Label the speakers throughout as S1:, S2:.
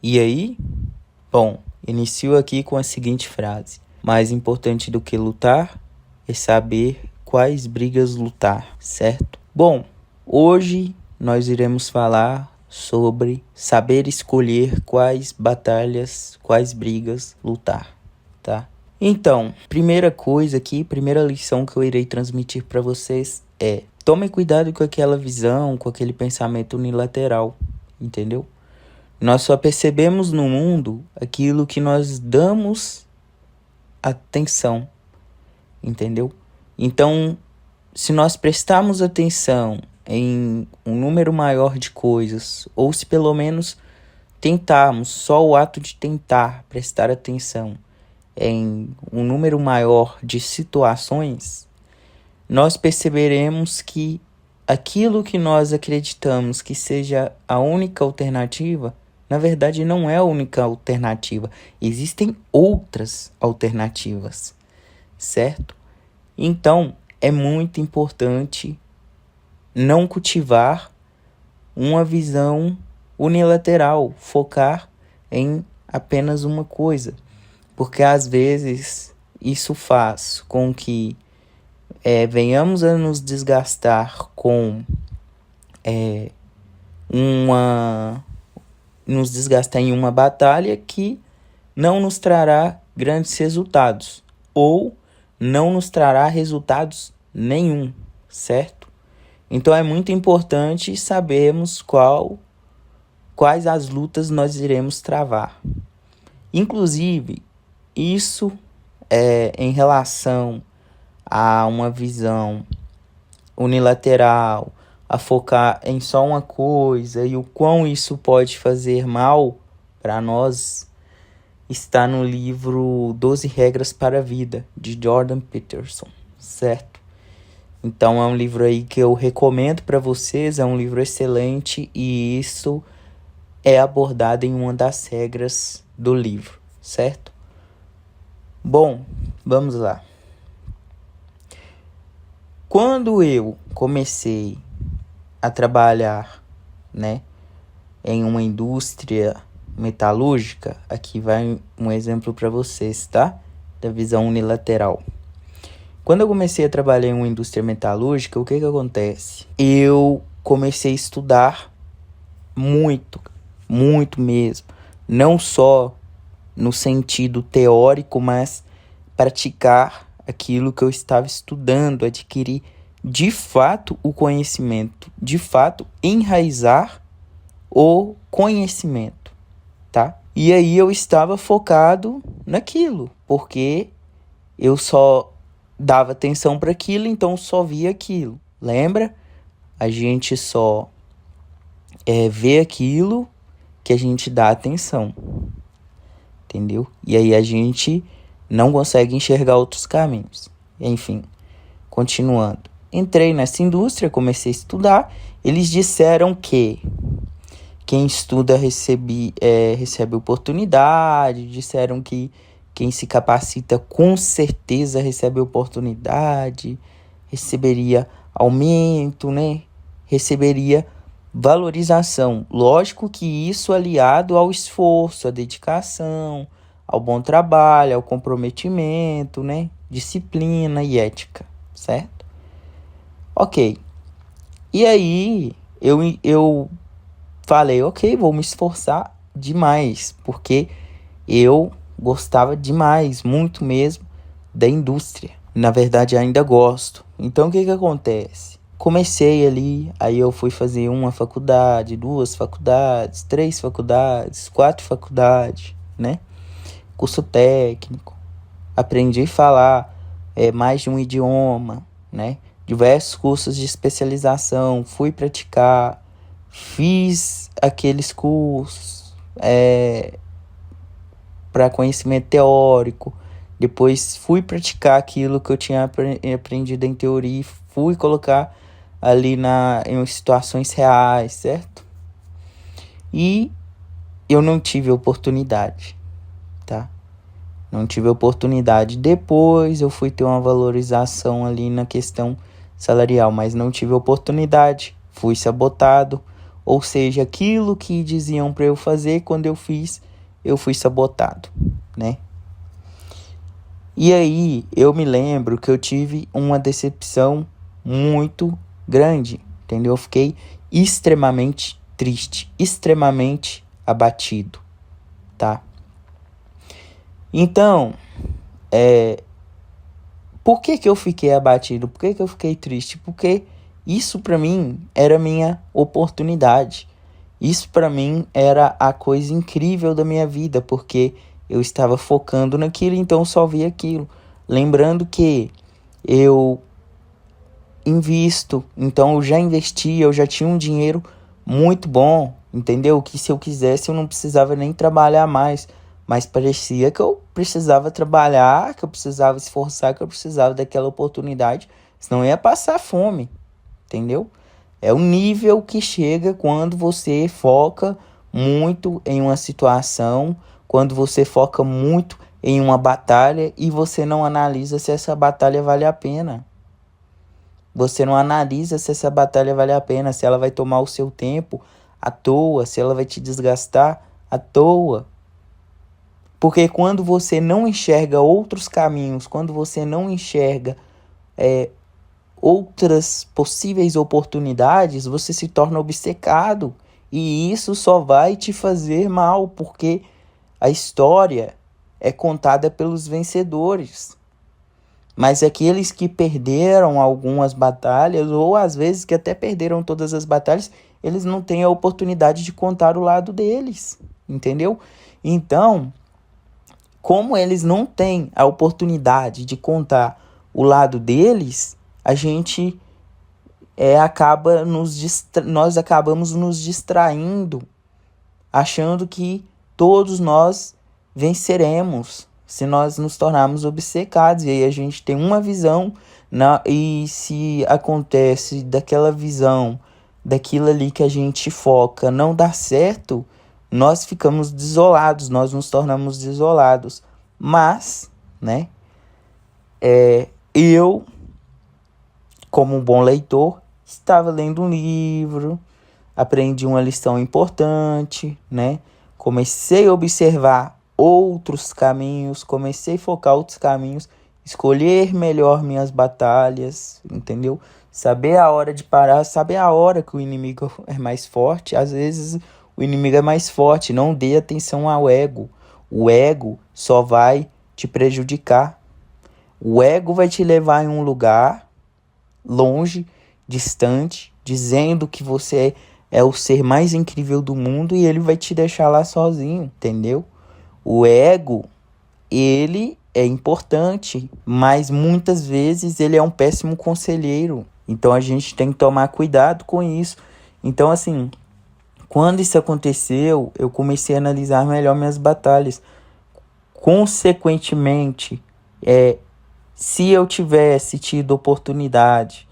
S1: E aí? Bom, inicio aqui com a seguinte frase: mais importante do que lutar é saber quais brigas lutar, certo? Bom, hoje nós iremos falar sobre saber escolher quais batalhas, quais brigas lutar, tá? Então, primeira coisa aqui, primeira lição que eu irei transmitir para vocês é: tomem cuidado com aquela visão, com aquele pensamento unilateral, entendeu? Nós só percebemos no mundo aquilo que nós damos atenção, entendeu? Então, se nós prestarmos atenção em um número maior de coisas, ou se pelo menos tentarmos, só o ato de tentar prestar atenção em um número maior de situações, nós perceberemos que aquilo que nós acreditamos que seja a única alternativa, na verdade não é a única alternativa. Existem outras alternativas, certo? Então, é muito importante não cultivar uma visão unilateral, focar em apenas uma coisa, porque às vezes isso faz com que venhamos a nos desgastar com nos desgastar em uma batalha que não nos trará grandes resultados, ou não nos trará resultados nenhum, certo? Então é muito importante sabermos quais as lutas nós iremos travar. Inclusive, isso é em relação a uma visão unilateral, a focar em só uma coisa e o quão isso pode fazer mal para nós, está no livro 12 Regras para a Vida, de Jordan Peterson, certo? Então é um livro aí que eu recomendo para vocês, é um livro excelente e isso é abordado em uma das regras do livro, certo? Bom, vamos lá. Quando eu comecei a trabalhar, em uma indústria metalúrgica, aqui vai um exemplo para vocês, tá? Da visão unilateral. Quando eu comecei a trabalhar em uma indústria metalúrgica, o que acontece? Eu comecei a estudar muito, muito mesmo. Não só no sentido teórico, mas praticar aquilo que eu estava estudando, adquirir de fato o conhecimento, de fato enraizar o conhecimento, tá? E aí eu estava focado naquilo, porque eu só dava atenção para aquilo, então só via aquilo. Lembra? A gente só vê aquilo que a gente dá atenção, entendeu? E aí a gente não consegue enxergar outros caminhos. Enfim, continuando. Entrei nessa indústria, comecei a estudar. Eles disseram que quem estuda recebe oportunidade. Disseram que quem se capacita com certeza recebe oportunidade, receberia aumento, receberia valorização. Lógico que isso aliado ao esforço, à dedicação, ao bom trabalho, ao comprometimento, disciplina e ética, certo? Ok. E aí, eu falei, ok, vou me esforçar demais, porque eu gostava demais, muito mesmo, da indústria. Na verdade, ainda gosto. Então, o que acontece? Comecei ali, aí eu fui fazer uma faculdade, 2 faculdades, 3 faculdades, 4 faculdades, Curso técnico. Aprendi a falar mais de um idioma, Diversos cursos de especialização, fui praticar, fiz aqueles cursos para conhecimento teórico, depois fui praticar aquilo que eu tinha aprendido em teoria e fui colocar ali em situações reais, certo? E eu não tive oportunidade, tá? Não tive oportunidade. Depois eu fui ter uma valorização ali na questão salarial, mas não tive oportunidade. Fui sabotado. Ou seja, aquilo que diziam para eu fazer, quando eu fiz, eu fui sabotado, né? E aí eu me lembro que eu tive uma decepção muito grande, entendeu? Eu fiquei extremamente triste, extremamente abatido, tá? Então, por que que eu fiquei abatido? Por que que eu fiquei triste? Porque isso pra mim era minha oportunidade. Isso pra mim era a coisa incrível da minha vida, porque eu estava focando naquilo, então eu só via aquilo. Lembrando que eu invisto, então eu já investi, eu já tinha um dinheiro muito bom, entendeu? Que se eu quisesse eu não precisava nem trabalhar mais, mas parecia que eu precisava trabalhar, que eu precisava esforçar, que eu precisava daquela oportunidade, senão eu ia passar fome, entendeu? É o nível que chega quando você foca muito em uma situação, quando você foca muito em uma batalha e você não analisa se essa batalha vale a pena. Você não analisa se essa batalha vale a pena, se ela vai tomar o seu tempo à toa, se ela vai te desgastar à toa. Porque quando você não enxerga outros caminhos, quando você não enxerga outras possíveis oportunidades, você se torna obcecado. E isso só vai te fazer mal, porque a história é contada pelos vencedores. Mas aqueles que perderam algumas batalhas, ou às vezes que até perderam todas as batalhas, eles não têm a oportunidade de contar o lado deles, entendeu? Então, como eles não têm a oportunidade de contar o lado deles, a gente nós acabamos nos distraindo, achando que todos nós venceremos se nós nos tornarmos obcecados. E aí a gente tem uma visão, e se acontece daquela visão, daquilo ali que a gente foca, não dar certo, nós ficamos desolados, nós nos tornamos desolados. Mas, né, eu, como um bom leitor, estava lendo um livro, aprendi uma lição importante, né? Comecei a observar outros caminhos, comecei a focar outros caminhos, escolher melhor minhas batalhas, entendeu? Saber a hora de parar, saber a hora que o inimigo é mais forte. Às vezes o inimigo é mais forte, não dê atenção ao ego. O ego só vai te prejudicar. O ego vai te levar em um lugar longe, distante, dizendo que você é o ser mais incrível do mundo e ele vai te deixar lá sozinho, entendeu? O ego, ele é importante, mas muitas vezes ele é um péssimo conselheiro. Então a gente tem que tomar cuidado com isso. Então, assim, quando isso aconteceu, eu comecei a analisar melhor minhas batalhas. Consequentemente, se eu tivesse tido oportunidade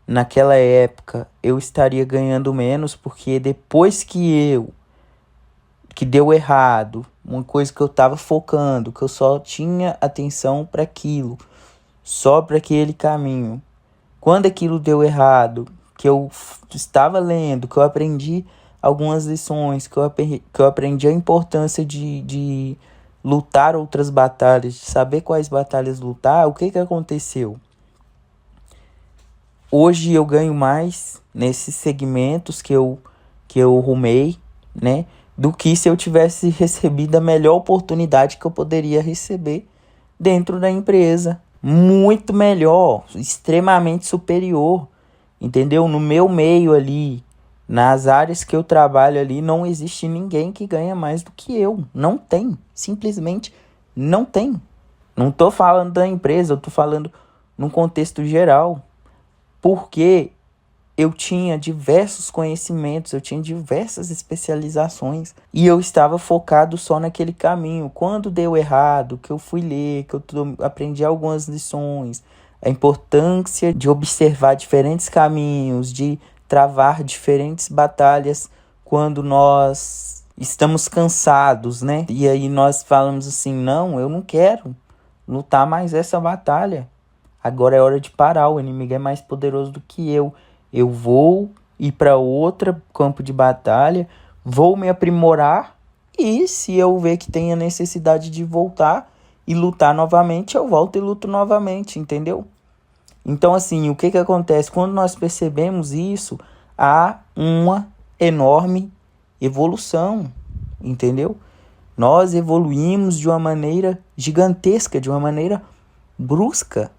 S1: naquela época, eu estaria ganhando menos, porque depois que deu errado, uma coisa que eu estava focando, que eu só tinha atenção para aquilo, só para aquele caminho. Quando aquilo deu errado, que eu estava lendo, que eu aprendi algumas lições, que eu aprendi a importância de lutar outras batalhas, de saber quais batalhas lutar, o que que aconteceu? Hoje eu ganho mais nesses segmentos que eu rumei, né? Do que se eu tivesse recebido a melhor oportunidade que eu poderia receber dentro da empresa. Muito melhor, extremamente superior, entendeu? No meu meio ali, nas áreas que eu trabalho ali, não existe ninguém que ganha mais do que eu. Não tem, simplesmente não tem. Não tô falando da empresa, eu tô falando num contexto geral. Porque eu tinha diversos conhecimentos, eu tinha diversas especializações e eu estava focado só naquele caminho. Quando deu errado, que eu fui ler, que eu aprendi algumas lições, a importância de observar diferentes caminhos, de travar diferentes batalhas quando nós estamos cansados, né? E aí nós falamos assim, não, eu não quero lutar mais essa batalha. Agora é hora de parar, o inimigo é mais poderoso do que eu. Eu vou ir para outro campo de batalha, vou me aprimorar e se eu ver que tem a necessidade de voltar e lutar novamente, eu volto e luto novamente, entendeu? Então, assim, o que que acontece? Quando nós percebemos isso, há uma enorme evolução, entendeu? Nós evoluímos de uma maneira gigantesca, de uma maneira brusca.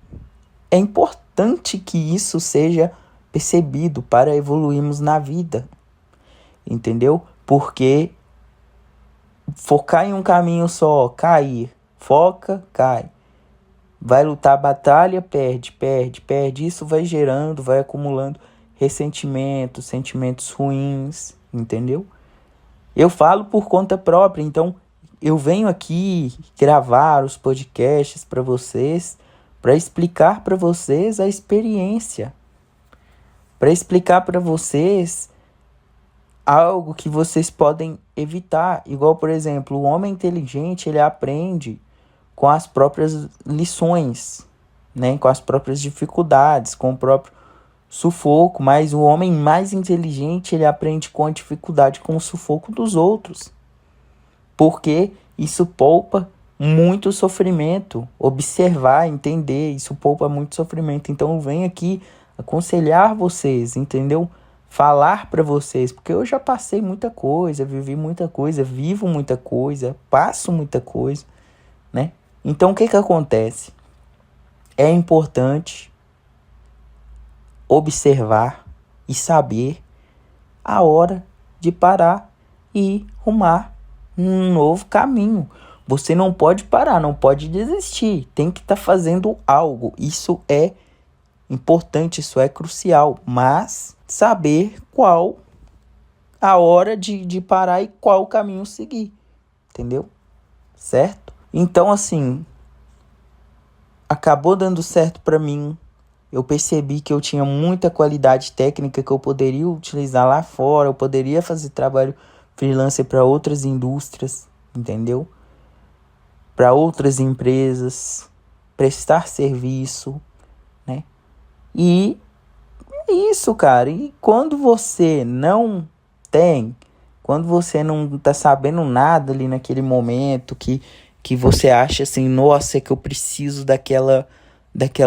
S1: É importante que isso seja percebido para evoluirmos na vida, entendeu? Porque focar em um caminho só, cair, foca, cai. Vai lutar a batalha, perde, perde, perde. Isso vai gerando, vai acumulando ressentimentos, sentimentos ruins, entendeu? Eu falo por conta própria, então eu venho aqui gravar os podcasts para vocês, para explicar para vocês a experiência, para explicar para vocês algo que vocês podem evitar. Igual, por exemplo, o homem inteligente, ele aprende com as próprias lições, né? Com as próprias dificuldades, com o próprio sufoco, mas o homem mais inteligente, ele aprende com a dificuldade, com o sufoco dos outros. Porque isso poupa muito sofrimento. Observar, entender, isso poupa muito sofrimento. Então eu venho aqui aconselhar vocês, entendeu? Falar para vocês, porque eu já passei muita coisa, vivi muita coisa, vivo muita coisa, passo muita coisa, né? Então o que que acontece? É importante observar e saber a hora de parar e rumar um novo caminho. Você não pode parar, não pode desistir. Tem que estar fazendo algo. Isso é importante, isso é crucial. Mas saber qual a hora de parar e qual o caminho seguir. Entendeu? Certo? Então, assim, acabou dando certo para mim. Eu percebi que eu tinha muita qualidade técnica que eu poderia utilizar lá fora. Eu poderia fazer trabalho freelancer para outras indústrias, entendeu? Para outras empresas, prestar serviço, né? E é isso, cara. E quando você não tem, quando você não tá sabendo nada ali naquele momento que você acha assim, nossa, é que eu preciso daquela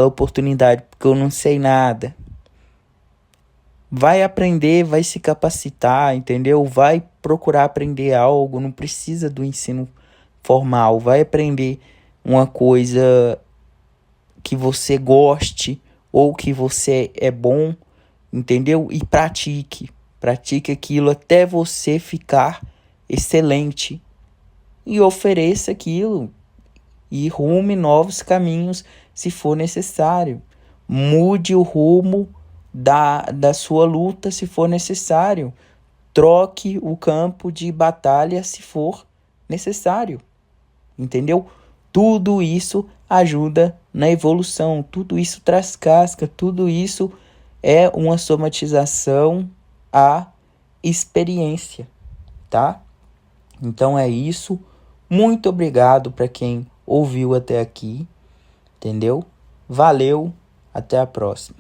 S1: oportunidade, porque eu não sei nada. Vai aprender, vai se capacitar, entendeu? Vai procurar aprender algo, não precisa do ensino formal. Vai aprender uma coisa que você goste ou que você é bom, entendeu? E pratique. Pratique aquilo até você ficar excelente. E ofereça aquilo. E rume novos caminhos se for necessário. Mude o rumo da sua luta se for necessário. Troque o campo de batalha se for necessário. Entendeu? Tudo isso ajuda na evolução. Tudo isso traz casca. Tudo isso é uma somatização à experiência. Tá? Então é isso. Muito obrigado para quem ouviu até aqui. Entendeu? Valeu. Até a próxima.